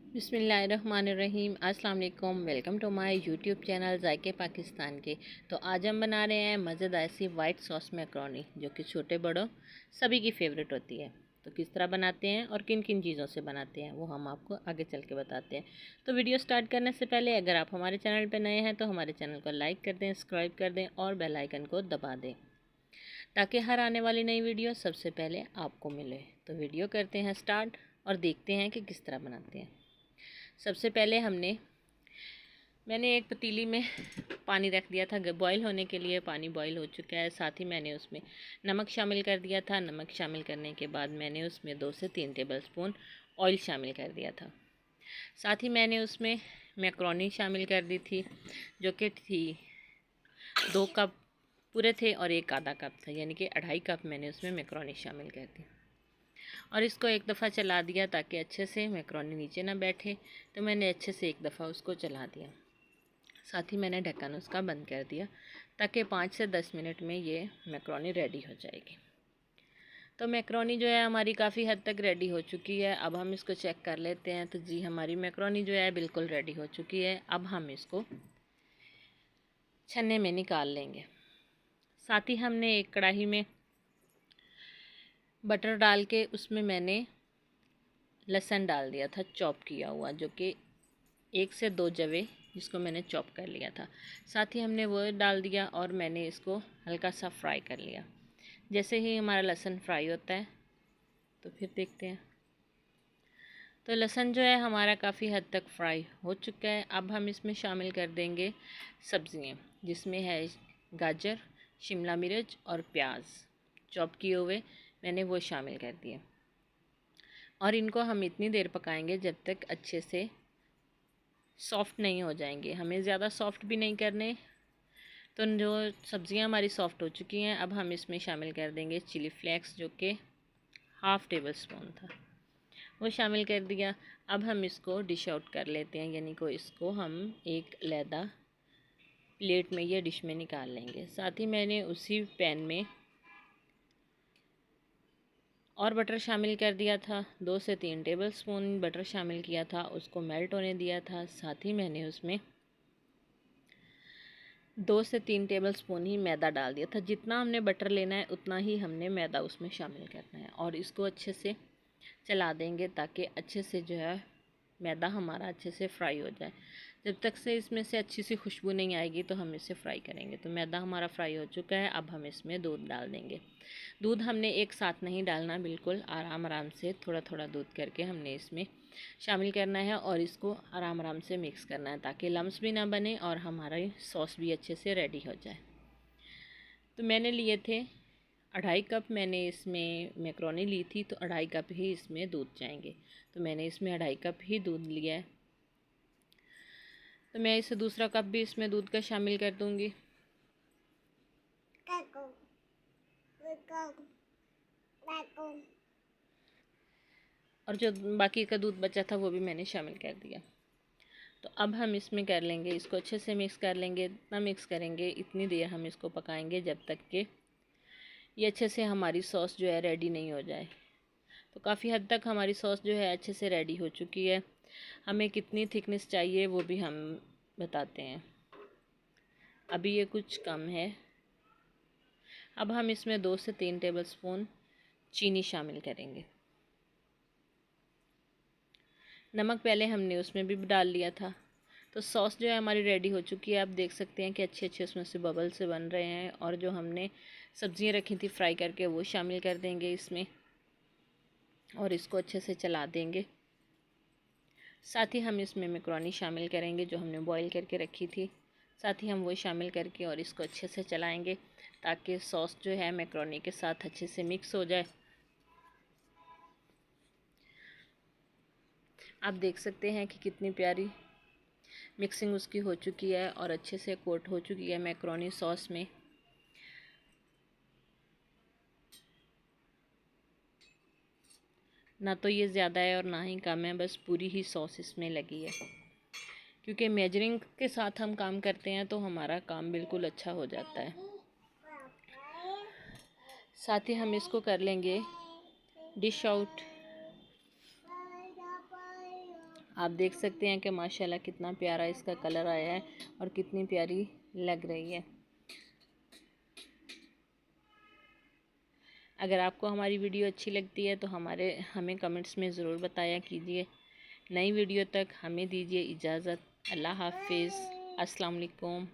बिस्मिल्लाहिर्रहमानिर्रहीम। अस्सलाम वालेकुम। Welcome to my YouTube channel जायके पाकिस्तान के। तो आज हम बना रहे हैं मज़ेदार सी वाइट सॉस मैकरोनी, जो कि छोटे बड़ों सभी की फेवरेट होती है। तो किस तरह बनाते हैं और किन किन चीज़ों से बनाते हैं वो हम आपको आगे चल के बताते हैं। तो वीडियो स्टार्ट करने से पहले अगर आप हमारे चैनल पर नए हैं तो हमारे चैनल को लाइक कर दें, सब्सक्राइब कर दें और बेल आइकन को दबा दें, ताकि हर आने वाली नई वीडियो सबसे पहले आपको मिले। तो वीडियो करते हैं स्टार्ट और देखते हैं कि किस तरह बनाते हैं। सबसे पहले मैंने एक पतीली में पानी रख दिया था बॉईल होने के लिए। पानी बॉईल हो चुका है। साथ ही मैंने उसमें नमक शामिल कर दिया था। नमक शामिल करने के बाद मैंने उसमें 2 से 3 टेबलस्पून ऑयल शामिल कर दिया था। साथ ही मैंने उसमें मैक्रोनी शामिल कर दी थी, जो कि थी 2 कप पूरे थे और 1 आधा कप था, यानी कि 2.5 कप मैंने उसमें मैक्रोनी शामिल कर दी। और इसको एक दफ़ा चला दिया ताकि अच्छे से मैक्रोनी नीचे ना बैठे। तो मैंने अच्छे से एक दफ़ा उसको चला दिया। साथ ही मैंने ढक्कन उसका बंद कर दिया ताकि 5 से 10 मिनट में ये मैक्रोनी रेडी हो जाएगी। तो मैक्रोनी जो है हमारी काफ़ी हद तक रेडी हो चुकी है। अब हम इसको चेक कर लेते हैं। तो जी, हमारी मैक्रोनी जो है बिल्कुल रेडी हो चुकी है। अब हम इसको छन्ने में निकाल लेंगे। साथ ही हमने एक कढ़ाई में बटर डाल के उसमें मैंने लहसुन डाल दिया था चॉप किया हुआ, जो कि 1 से 2 जवे जिसको मैंने चॉप कर लिया था। साथ ही हमने वो डाल दिया और मैंने इसको हल्का सा फ्राई कर लिया। जैसे ही हमारा लहसुन फ्राई होता है तो फिर देखते हैं। तो लहसुन जो है हमारा काफ़ी हद तक फ्राई हो चुका है। अब हम इसमें शामिल कर देंगे सब्ज़ियाँ, जिसमें है गाजर, शिमला मिर्च और प्याज चॉप किए हुए, मैंने वो शामिल कर दिए। और इनको हम इतनी देर पकाएंगे जब तक अच्छे से सॉफ़्ट नहीं हो जाएंगे। हमें ज़्यादा सॉफ़्ट भी नहीं करने। तो जो सब्ज़ियां हमारी सॉफ़्ट हो चुकी हैं, अब हम इसमें शामिल कर देंगे चिली फ्लेक्स, जो कि 1/2 टेबल स्पून था, वो शामिल कर दिया। अब हम इसको डिश आउट कर लेते हैं, यानी को इसको हम एक अलहदा प्लेट में या डिश में निकाल लेंगे। साथ ही मैंने उसी पैन में और बटर शामिल कर दिया था। 2 से 3 टेबल स्पून बटर शामिल किया था, उसको मेल्ट होने दिया था। साथ ही मैंने उसमें 2 से 3 टेबल स्पून ही मैदा डाल दिया था। जितना हमने बटर लेना है उतना ही हमने मैदा उसमें शामिल करना है। और इसको अच्छे से चला देंगे ताकि अच्छे से जो है मैदा हमारा अच्छे से फ्राई हो जाए। जब तक से इसमें से अच्छी सी खुशबू नहीं आएगी तो हम इसे फ्राई करेंगे। तो मैदा हमारा फ्राई हो चुका है। अब हम इसमें दूध डाल देंगे। दूध हमने एक साथ नहीं डालना, बिल्कुल आराम आराम से थोड़ा थोड़ा दूध करके हमने इसमें शामिल करना है और इसको आराम आराम से मिक्स करना है ताकि लम्स भी ना बने और हमारा सॉस भी अच्छे से रेडी हो जाए। तो मैंने लिए थे 2.5 कप, मैंने इसमें मैक्रोनी ली थी, तो 2.5 कप ही इसमें दूध जाएंगे। तो मैंने इसमें 2.5 कप ही दूध लिया है। तो मैं इसे दूसरा कप भी इसमें दूध का शामिल कर दूंगी। और जो बाकी का दूध बचा था वो भी मैंने शामिल कर दिया। तो अब हम इसमें कर लेंगे, इसको अच्छे से मिक्स कर लेंगे। इतना मिक्स करेंगे, इतनी देर हम इसको पकाएंगे जब तक कि ये अच्छे से हमारी सॉस जो है रेडी नहीं हो जाए। तो काफ़ी हद तक हमारी सॉस जो है अच्छे से रेडी हो चुकी है। हमें कितनी थिकनेस चाहिए वो भी हम बताते हैं। अभी ये कुछ कम है। अब हम इसमें 2 से 3 टेबल स्पून चीनी शामिल करेंगे। नमक पहले हमने उसमें भी डाल लिया था। तो सॉस जो है हमारी रेडी हो चुकी है। आप देख सकते हैं कि अच्छे अच्छे उसमें से बबल से बन रहे हैं। और जो हमने सब्जियां रखी थी फ्राई करके वो शामिल कर देंगे इसमें और इसको अच्छे से चला देंगे। साथ ही हम इसमें मैक्रोनी शामिल करेंगे जो हमने बॉईल करके रखी थी। साथ ही हम वो शामिल करके और इसको अच्छे से चलाएंगे ताकि सॉस जो है मैक्रोनी के साथ अच्छे से मिक्स हो जाए। आप देख सकते हैं कि कितनी प्यारी मिक्सिंग उसकी हो चुकी है और अच्छे से कोट हो चुकी है मैक्रोनी सॉस में। ना तो ये ज़्यादा है और ना ही कम है, बस पूरी ही सॉस इसमें लगी है। क्योंकि मेजरिंग के साथ हम काम करते हैं तो हमारा काम बिल्कुल अच्छा हो जाता है। साथ ही हम इसको कर लेंगे डिश आउट। आप देख सकते हैं कि माशाल्लाह कितना प्यारा इसका कलर आया है और कितनी प्यारी लग रही है। अगर आपको हमारी वीडियो अच्छी लगती है तो हमें कमेंट्स में ज़रूर बताया कीजिए। नई वीडियो तक हमें दीजिए इजाज़त। अल्लाह हाफिज़। अस्सलाम वालेकुम।